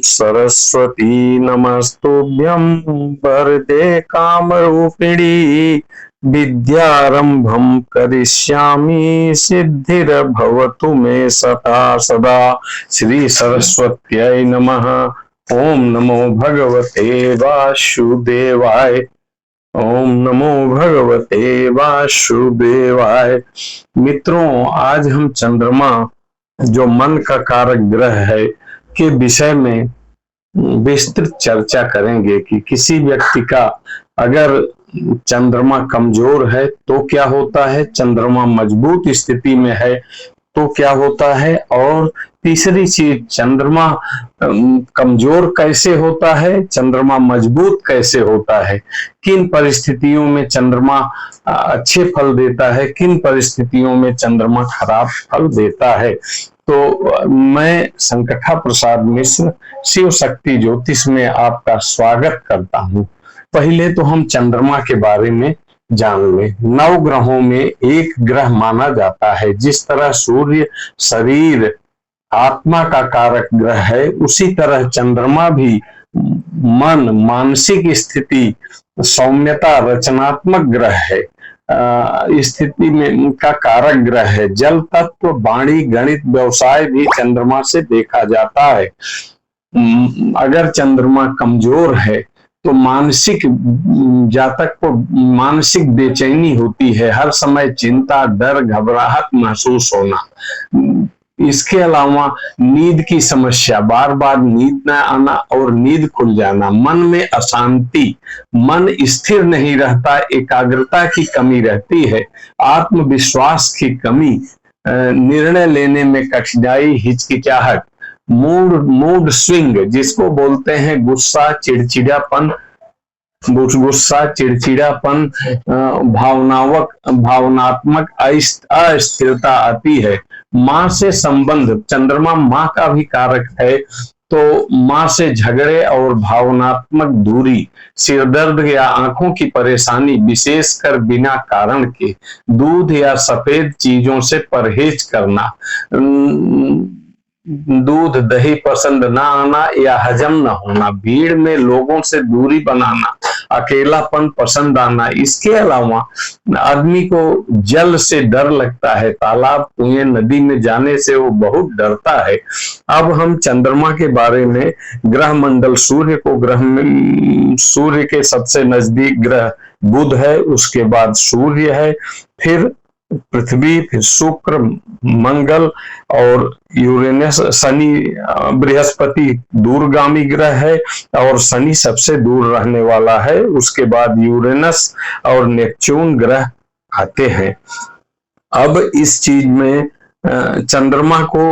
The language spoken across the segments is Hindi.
सरस्वती नमस्तुभ्यं वरदे कामरूपिणी विद्यारंभं करिष्यामि सिद्धिर्भवतु मे सदा सदा। श्री सरस्वत्यै नमः। ओम नमो भगवते वासुदेवाय। ओम नमो भगवते वासुदेवाय। मित्रों, आज हम चंद्रमा जो मन का कारक ग्रह है के विषय में विस्तृत चर्चा करेंगे कि किसी व्यक्ति का अगर चंद्रमा कमजोर है तो क्या होता है, चंद्रमा मजबूत स्थिति में है तो क्या होता है, और तीसरी चीज चंद्रमा कमजोर कैसे होता है, चंद्रमा मजबूत कैसे होता है, किन परिस्थितियों में चंद्रमा अच्छे फल देता है, किन परिस्थितियों में चंद्रमा खराब फल देता है। तो मैं संकठा प्रसाद मिश्र शिव शक्ति ज्योतिष में आपका स्वागत करता हूं। पहले तो हम चंद्रमा के बारे में जान लें। 9 ग्रहों में एक ग्रह माना जाता है। जिस तरह सूर्य शरीर आत्मा का कारक ग्रह है, उसी तरह चंद्रमा भी मन, मानसिक स्थिति, सौम्यता, रचनात्मक ग्रह है, स्थिति में का कारक ग्रह है। जल तत्व, वाणी, गणित, व्यवसाय भी चंद्रमा से देखा जाता है। अगर चंद्रमा कमजोर है तो मानसिक जातक को मानसिक बेचैनी होती है, हर समय चिंता, डर, घबराहट महसूस होना। इसके अलावा नींद की समस्या, बार बार नींद न आना और नींद खुल जाना, मन में अशांति, मन स्थिर नहीं रहता, एकाग्रता की कमी रहती है, आत्मविश्वास की कमी, निर्णय लेने में कठिनाई, हिचकिचाहट, मूड स्विंग जिसको बोलते हैं गुस्सा, चिड़चिड़ापन, भावनात्मक अस्थिरता आती है। माँ से संबंध, चंद्रमा माँ का भी कारक है, तो माँ से झगड़े और भावनात्मक दूरी, सिरदर्द या आंखों की परेशानी विशेषकर बिना कारण के, दूध या सफेद चीजों से परहेज करना, दूध दही पसंद ना आना या हजम न होना, भीड़ में लोगों से दूरी बनाना, अकेलापन पसंद आना। इसके अलावा आदमी को जल से डर लगता है, तालाब, कुएं, नदी में जाने से वो बहुत डरता है। अब हम चंद्रमा के बारे में, ग्रह मंडल, सूर्य को सूर्य के सबसे नजदीक ग्रह बुध है, उसके बाद सूर्य है, फिर पृथ्वी, फिर शुक्र, मंगल और यूरेनस, शनि, बृहस्पति दूरगामी ग्रह है और शनि सबसे दूर रहने वाला है। उसके बाद यूरेनस और नेपच्यून ग्रह आते हैं। अब इस चीज में चंद्रमा को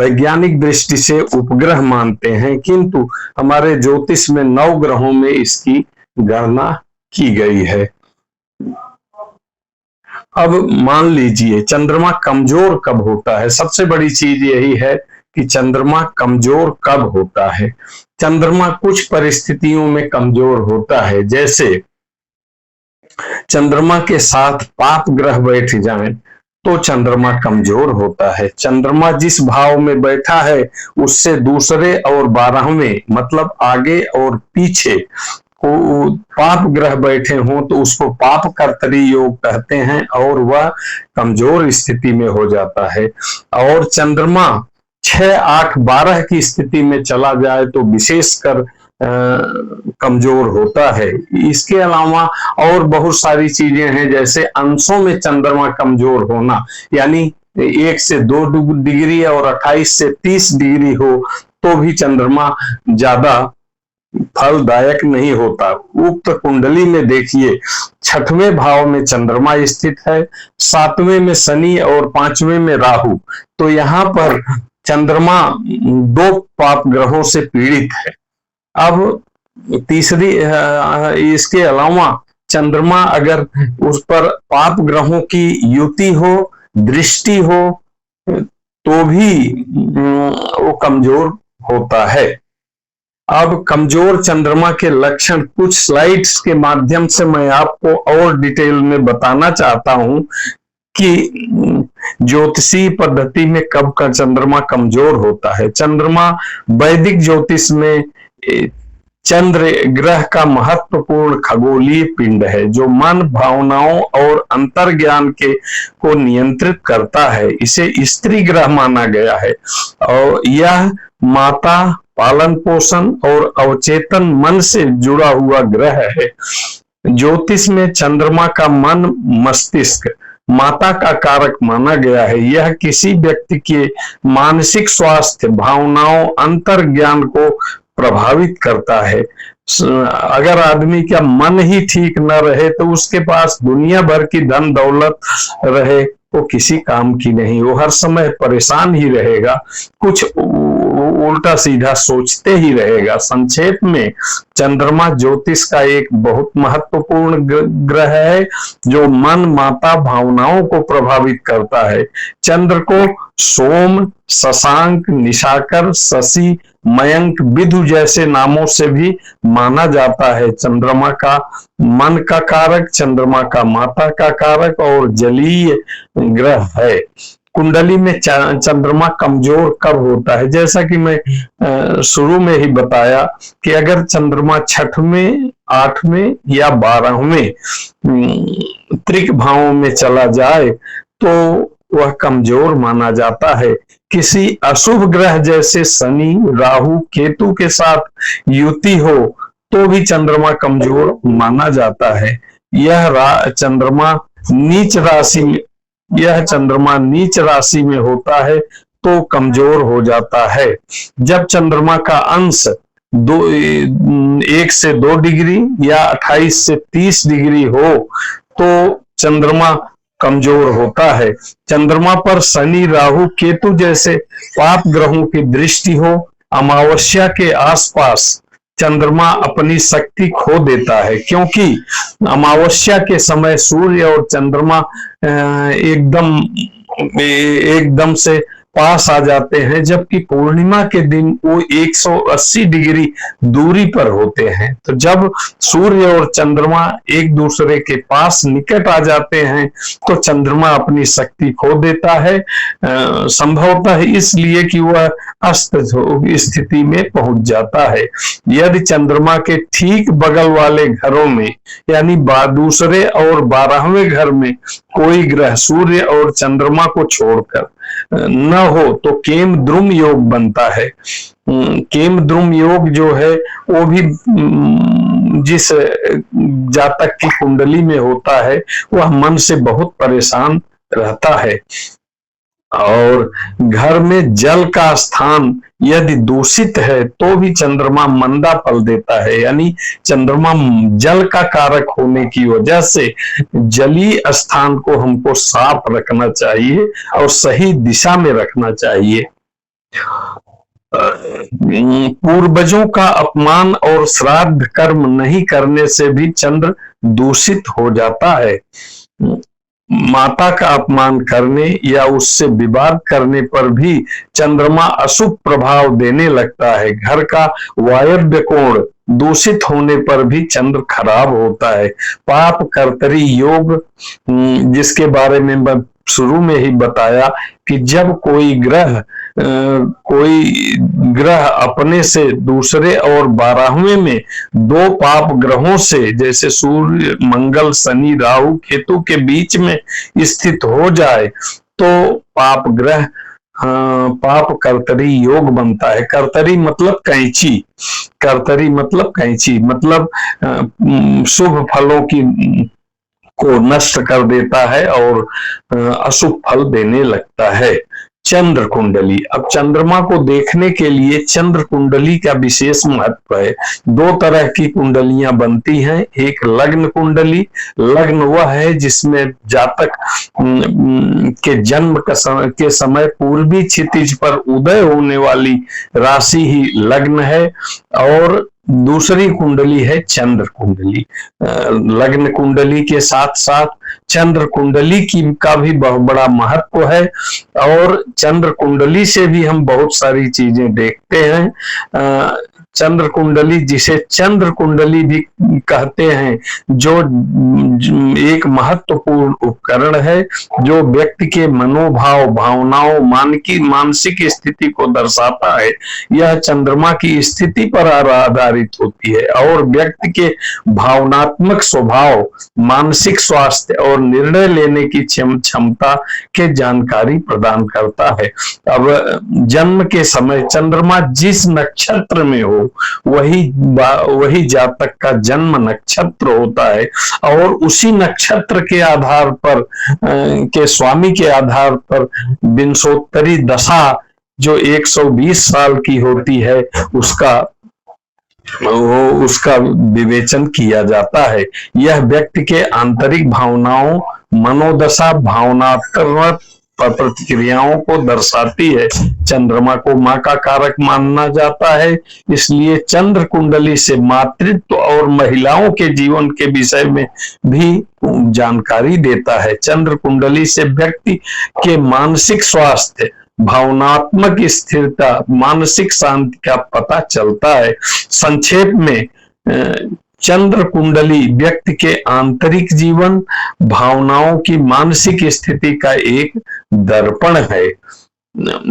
वैज्ञानिक दृष्टि से उपग्रह मानते हैं, किंतु हमारे ज्योतिष में 9 ग्रहों में इसकी गणना की गई है। अब मान लीजिए चंद्रमा कमजोर कब होता है। सबसे बड़ी चीज यही है कि चंद्रमा कमजोर कब होता है। चंद्रमा कुछ परिस्थितियों में कमजोर होता है, जैसे चंद्रमा के साथ पाप ग्रह बैठ जाएं तो चंद्रमा कमजोर होता है। चंद्रमा जिस भाव में बैठा है उससे दूसरे और 12वें मतलब आगे और पीछे को पाप ग्रह बैठे हों तो उसको पाप कर्तरी योग कहते हैं और वह कमजोर स्थिति में हो जाता है। और चंद्रमा 6, 8, 12 की स्थिति में चला जाए तो विशेषकर कमजोर होता है। इसके अलावा और बहुत सारी चीजें हैं, जैसे अंशों में चंद्रमा कमजोर होना, यानी 1 से 2 डिग्री और 28 से 30 डिग्री हो तो भी चंद्रमा ज्यादा फलदायक नहीं होता। उक्त कुंडली में देखिए 6वें भाव में चंद्रमा स्थित है, 7वें में शनि और 5वें में राहु, तो यहाँ पर चंद्रमा 2 पाप ग्रहों से पीड़ित है। अब तीसरी, इसके अलावा चंद्रमा अगर उस पर पाप ग्रहों की युति हो, दृष्टि हो तो भी वो कमजोर होता है। अब कमजोर चंद्रमा के लक्षण कुछ स्लाइड्स के माध्यम से मैं आपको और डिटेल में बताना चाहता हूं कि ज्योतिषीय पद्धति में कब का चंद्रमा कमजोर होता है। चंद्रमा वैदिक ज्योतिष में चंद्र ग्रह का महत्वपूर्ण खगोलीय पिंड है जो मन, भावनाओं और अंतर्ज्ञान के को नियंत्रित करता है। इसे स्त्री ग्रह माना गया है और यह माता, पालन पोषण और अवचेतन मन से जुड़ा हुआ ग्रह है। ज्योतिष में चंद्रमा का मन, मस्तिष्क, माता का कारक माना गया है। यह किसी व्यक्ति के मानसिक स्वास्थ्य, भावनाओं, अंतर्ज्ञान को प्रभावित करता है। अगर आदमी का मन ही ठीक न रहे तो उसके पास दुनिया भर की धन दौलत रहे वो किसी काम की नहीं, वो हर समय परेशान ही रहेगा, कुछ उल्टा सीधा सोचते ही रहेगा। संक्षेप में चंद्रमा ज्योतिष का एक बहुत महत्वपूर्ण ग्रह है जो मन, माता, भावनाओं को प्रभावित करता है। चंद्र को सोम, शशांक, निशाकर, शशि, मयंक, विदु जैसे नामों से भी माना जाता है। चंद्रमा का मन का कारक, चंद्रमा का माता का कारक और जलीय ग्रह है। कुंडली में चंद्रमा कमजोर कब होता है? जैसा कि मैं शुरू में ही बताया कि अगर चंद्रमा 6वें, 8वें या 12वें त्रिक भावों में चला जाए तो वह कमजोर माना जाता है। किसी अशुभ ग्रह जैसे शनि, राहु, केतु के साथ युति हो तो भी चंद्रमा कमजोर माना जाता है। यह चंद्रमा नीच राशि में होता है तो कमजोर हो जाता है। जब चंद्रमा का अंश 1 से 2 डिग्री या 28 से 30 डिग्री हो तो चंद्रमा कमजोर होता है। चंद्रमा पर शनि, राहु, केतु जैसे पाप ग्रहों की दृष्टि हो, अमावस्या के आसपास चंद्रमा अपनी शक्ति खो देता है, क्योंकि अमावस्या के समय सूर्य और चंद्रमा एकदम से पास आ जाते हैं, जबकि पूर्णिमा के दिन वो 180 डिग्री दूरी पर होते हैं। तो जब सूर्य और चंद्रमा एक दूसरे के पास निकट आ जाते हैं तो चंद्रमा अपनी शक्ति खो देता है, संभवतः इसलिए कि वह अस्त स्थिति में पहुंच जाता है। यदि चंद्रमा के ठीक बगल वाले घरों में यानी दूसरे और 12वें घर में कोई ग्रह सूर्य और चंद्रमा को छोड़कर न हो तो केम द्रुम योग बनता है। केम द्रुम योग जो है वो भी जिस जातक की कुंडली में होता है वह मन से बहुत परेशान रहता है। और घर में जल का स्थान यदि दूषित है तो भी चंद्रमा मंदा फल देता है, यानी चंद्रमा जल का कारक होने की वजह से जलीय स्थान को हमको साफ रखना चाहिए और सही दिशा में रखना चाहिए। पूर्वजों का अपमान और श्राद्ध कर्म नहीं करने से भी चंद्र दूषित हो जाता है। माता का अपमान करने या उससे विवाद करने पर भी चंद्रमा अशुभ प्रभाव देने लगता है। घर का वायव्य कोण दूषित होने पर भी चंद्र खराब होता है। पाप कर्तरी योग, जिसके बारे में मैं शुरू में ही बताया कि जब कोई ग्रह अपने से दूसरे और 12वें में 2 पाप ग्रहों से जैसे सूर्य, मंगल, शनि, राहु, केतु के बीच में स्थित हो जाए तो पाप ग्रह पाप कर्तरी योग बनता है। कर्तरी मतलब कैंची, कर्तरी मतलब कैंची, मतलब शुभ फलों को नष्ट कर देता है और अशुभ फल देने लगता है। चंद्र कुंडली, अब चंद्रमा को देखने के लिए चंद्र कुंडली का विशेष महत्व है। 2 तरह की कुंडलियां बनती हैं, एक लग्न कुंडली। लग्न वह है जिसमें जातक के जन्म के समय पूर्वी क्षितिज पर उदय होने वाली राशि ही लग्न है, और दूसरी कुंडली है चंद्र कुंडली। लग्न कुंडली के साथ साथ चंद्र कुंडली की का भी बहुत बड़ा महत्व है, और चंद्र कुंडली से भी हम बहुत सारी चीजें देखते हैं। चंद्र कुंडली, जिसे चंद्र कुंडली भी कहते हैं, जो एक महत्वपूर्ण उपकरण है, जो व्यक्ति के मनोभाव, भावनाओं, मानसिक स्थिति को दर्शाता है। यह चंद्रमा की स्थिति पर आधारित होती है और व्यक्ति के भावनात्मक स्वभाव, मानसिक स्वास्थ्य और निर्णय लेने की क्षमता के जानकारी प्रदान करता है। अब जन्म के समय चंद्रमा जिस नक्षत्र में हो, वही जातक का जन्म नक्षत्र होता है, और उसी नक्षत्र के आधार पर के स्वामी के आधार पर विंशोत्तरी दशा जो 120 साल की होती है, उसका विवेचन किया जाता है। यह व्यक्ति के आंतरिक भावनाओं, मनोदशा, भावनात्मक प्रतिक्रियाओं को दर्शाती है। चंद्रमा को माँ का कारक माना जाता है, इसलिए चंद्र कुंडली से मातृत्व और महिलाओं के जीवन के विषय में भी जानकारी देता है। चंद्र कुंडली से व्यक्ति के मानसिक स्वास्थ्य, भावनात्मक स्थिरता, मानसिक शांति का पता चलता है। संक्षेप में चंद्र कुंडली व्यक्ति के आंतरिक जीवन, भावनाओं की मानसिक स्थिति का एक दर्पण है।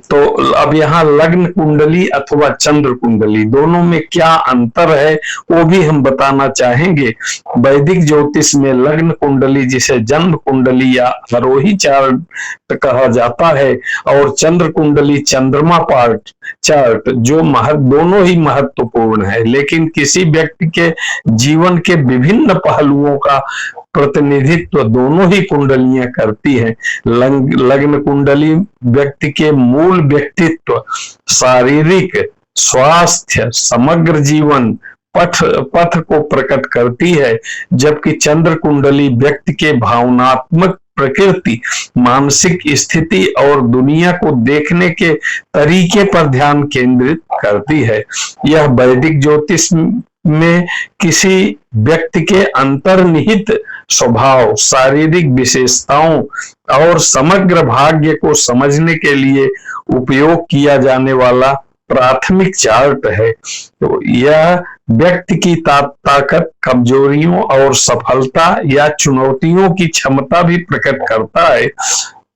तो अब यहाँ लग्न कुंडली अथवा चंद्र कुंडली, दोनों में क्या अंतर है वो भी हम बताना चाहेंगे। वैदिक ज्योतिष में लग्न कुंडली, जिसे जन्म कुंडली या आरोही चार्ट कहा जाता है, और चंद्र कुंडली चंद्रमा पार्ट चार्ट, जो दोनों ही महत्वपूर्ण है, लेकिन किसी व्यक्ति के जीवन के विभिन्न पहलुओं का प्रतिनिधित्व दोनों ही कुंडलियां करती हैं। लग्न कुंडली व्यक्ति के मूल व्यक्तित्व, शारीरिक स्वास्थ्य, समग्र जीवन पथ को प्रकट करती है, जबकि चंद्र कुंडली व्यक्ति के भावनात्मक प्रकृति, मानसिक स्थिति और दुनिया को देखने के तरीके पर ध्यान केंद्रित करती है। यह वैदिक ज्योतिष में किसी व्यक्ति के अंतर्निहित स्वभाव, शारीरिक विशेषताओं और समग्र भाग्य को समझने के लिए उपयोग किया जाने वाला प्राथमिक चार्ट है। तो यह व्यक्ति की ताकत, कमजोरियों और सफलता या चुनौतियों की क्षमता भी प्रकट करता है।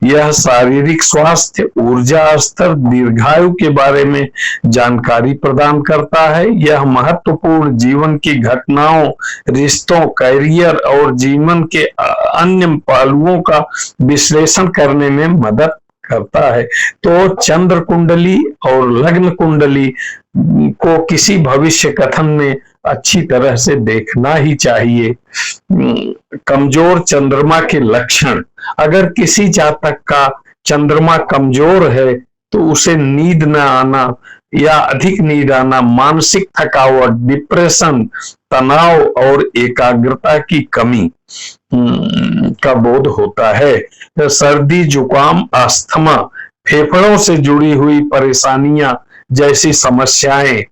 यह शारीरिक स्वास्थ्य, ऊर्जा स्तर, दीर्घायु के बारे में जानकारी प्रदान करता है। यह महत्वपूर्ण जीवन की घटनाओं, रिश्तों, करियर और जीवन के अन्य पहलुओं का विश्लेषण करने में मदद करता है। तो चंद्र कुंडली और लग्न कुंडली को किसी भविष्य कथन में अच्छी तरह से देखना ही चाहिए। कमजोर चंद्रमा के लक्षण, अगर किसी जातक का चंद्रमा कमजोर है तो उसे नींद न आना या अधिक नींद आना, मानसिक थकावट, डिप्रेशन, तनाव और एकाग्रता की कमी का बोध होता है। सर्दी, जुकाम, अस्थमा, फेफड़ों से जुड़ी हुई परेशानियां जैसी समस्याएं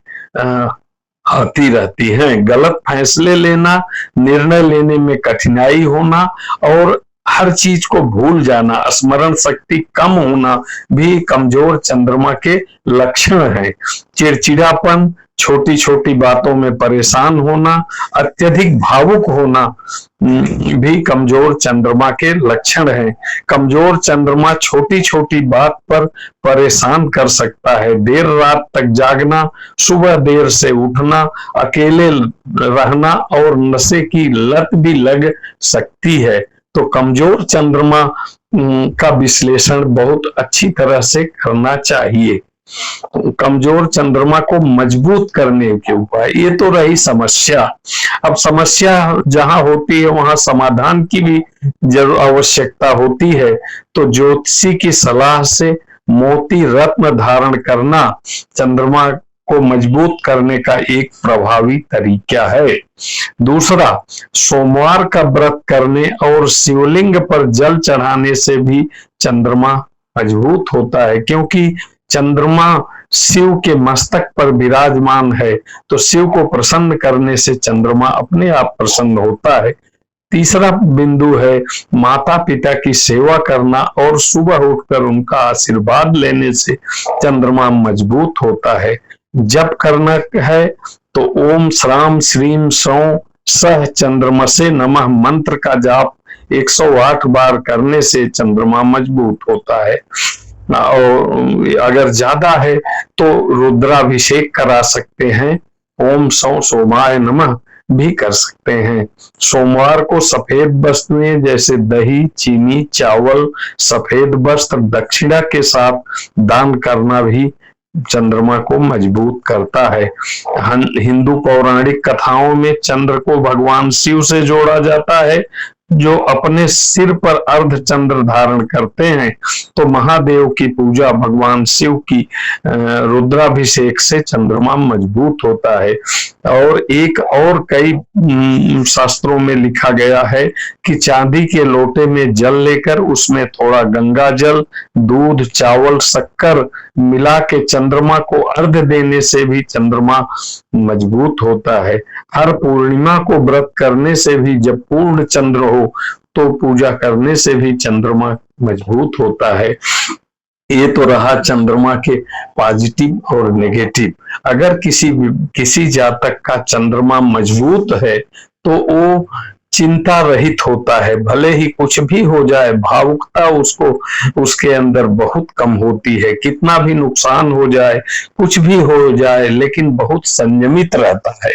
आती रहती हैं। गलत फैसले लेना, निर्णय लेने में कठिनाई होना और हर चीज को भूल जाना, स्मरण शक्ति कम होना भी कमजोर चंद्रमा के लक्षण हैं। चिड़चिड़ापन, छोटी छोटी बातों में परेशान होना, अत्यधिक भावुक होना भी कमजोर चंद्रमा के लक्षण हैं। कमजोर चंद्रमा छोटी छोटी बात पर परेशान कर सकता है। देर रात तक जागना, सुबह देर से उठना, अकेले रहना और नशे की लत भी लग सकती है। तो कमजोर चंद्रमा का विश्लेषण बहुत अच्छी तरह से करना चाहिए। कमजोर चंद्रमा को मजबूत करने के उपाय, ये तो रही समस्या। अब समस्या जहां होती है वहां समाधान की भी जरूर आवश्यकता होती है। तो ज्योतिषी की सलाह से मोती रत्न धारण करना चंद्रमा को मजबूत करने का एक प्रभावी तरीका है। दूसरा, सोमवार का व्रत करने और शिवलिंग पर जल चढ़ाने से भी चंद्रमा मजबूत होता है, क्योंकि चंद्रमा शिव के मस्तक पर विराजमान है। तो शिव को प्रसन्न करने से चंद्रमा अपने आप प्रसन्न होता है। तीसरा बिंदु है माता पिता की सेवा करना और सुबह उठकर उनका आशीर्वाद लेने से चंद्रमा मजबूत होता है। जप करना है तो ओम श्राम श्रीम सौ सह चंद्रमसे नमः मंत्र का जाप 108 बार करने से चंद्रमा मजबूत होता है। और अगर ज्यादा है तो रुद्राभिषेक करा सकते हैं, ओम सौ सोमाय नमः भी कर सकते हैं। सोमवार को सफेद वस्तुएं जैसे दही, चीनी, चावल, सफेद वस्त्र दक्षिणा के साथ दान करना भी चंद्रमा को मजबूत करता है। हिंदू पौराणिक कथाओं में चंद्र को भगवान शिव से जोड़ा जाता है, जो अपने सिर पर अर्ध चंद्र धारण करते हैं। तो महादेव की पूजा भगवान शिव की रुद्राभिषेक से चंद्रमा मजबूत होता है। और एक और कई शास्त्रों में लिखा गया है कि चांदी के लोटे में जल लेकर उसमें थोड़ा गंगा जल, दूध, चावल, शक्कर मिला के चंद्रमा को अर्घ्य देने से भी चंद्रमा मजबूत होता है। हर पूर्णिमा को व्रत करने से भी, जब पूर्ण चंद्र हो तो पूजा करने से भी चंद्रमा मजबूत होता है। ये तो रहा चंद्रमा के पॉजिटिव और नेगेटिव। अगर किसी जातक का चंद्रमा मजबूत है तो वो चिंता रहित होता है, भले ही कुछ भी हो जाए, भावुकता उसके अंदर बहुत कम होती है। कितना भी नुकसान हो जाए, कुछ भी हो जाए, लेकिन बहुत संयमित रहता है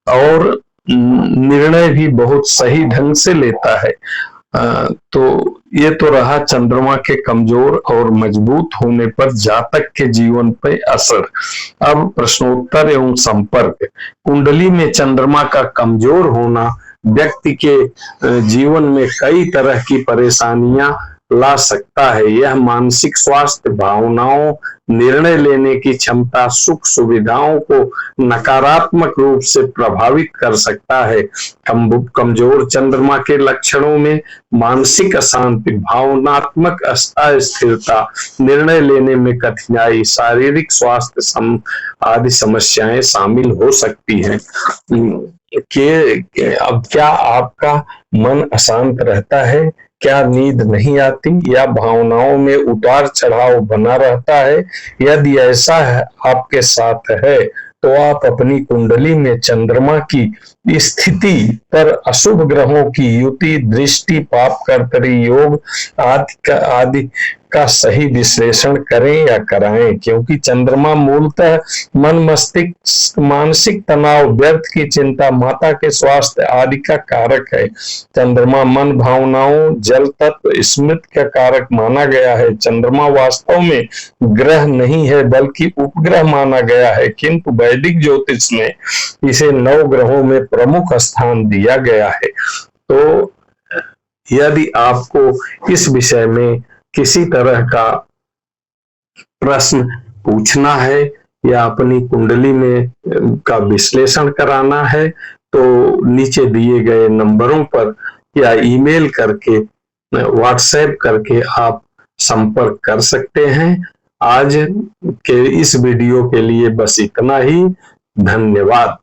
और निर्णय भी बहुत सही ढंग से लेता है। तो ये तो रहा चंद्रमा के कमजोर और मजबूत होने पर जातक के जीवन पे असर। अब प्रश्नोत्तर एवं संपर्क। कुंडली में चंद्रमा का कमजोर होना व्यक्ति के जीवन में कई तरह की परेशानियां ला सकता है। यह मानसिक स्वास्थ्य, भावनाओं, निर्णय लेने की क्षमता, सुख सुविधाओं को नकारात्मक रूप से प्रभावित कर सकता है। कमजोर चंद्रमा के लक्षणों में मानसिक अशांति, भावनात्मक अस्थिरता, निर्णय लेने में कठिनाई, शारीरिक स्वास्थ्य आदि समस्याएं शामिल हो सकती हैं। अब क्या आपका मन अशांत रहता है? क्या नींद नहीं आती या भावनाओं में उतार चढ़ाव बना रहता है? यदि ऐसा है आपके साथ है तो आप अपनी कुंडली में चंद्रमा की स्थिति पर अशुभ ग्रहों की युति, दृष्टि, पाप कर्तरी योग आदि का सही विश्लेषण करें या कराएं, क्योंकि चंद्रमा मूलतः मन, मस्तिष्क, मानसिक तनाव, व्यर्थ की चिंता, माता के स्वास्थ्य आदि का कारक है। चंद्रमा मन, भावनाओं, जल तत्व, स्मृति का कारक माना गया है। चंद्रमा वास्तव में ग्रह नहीं है बल्कि उपग्रह माना गया है, किंतु वैदिक ज्योतिष में इसे 9 ग्रहों में प्रमुख स्थान दिया गया है। तो यदि आपको इस विषय में किसी तरह का प्रश्न पूछना है या अपनी कुंडली में का विश्लेषण कराना है तो नीचे दिए गए नंबरों पर या ईमेल करके, व्हाट्सएप करके आप संपर्क कर सकते हैं। आज के इस वीडियो के लिए बस इतना ही। धन्यवाद।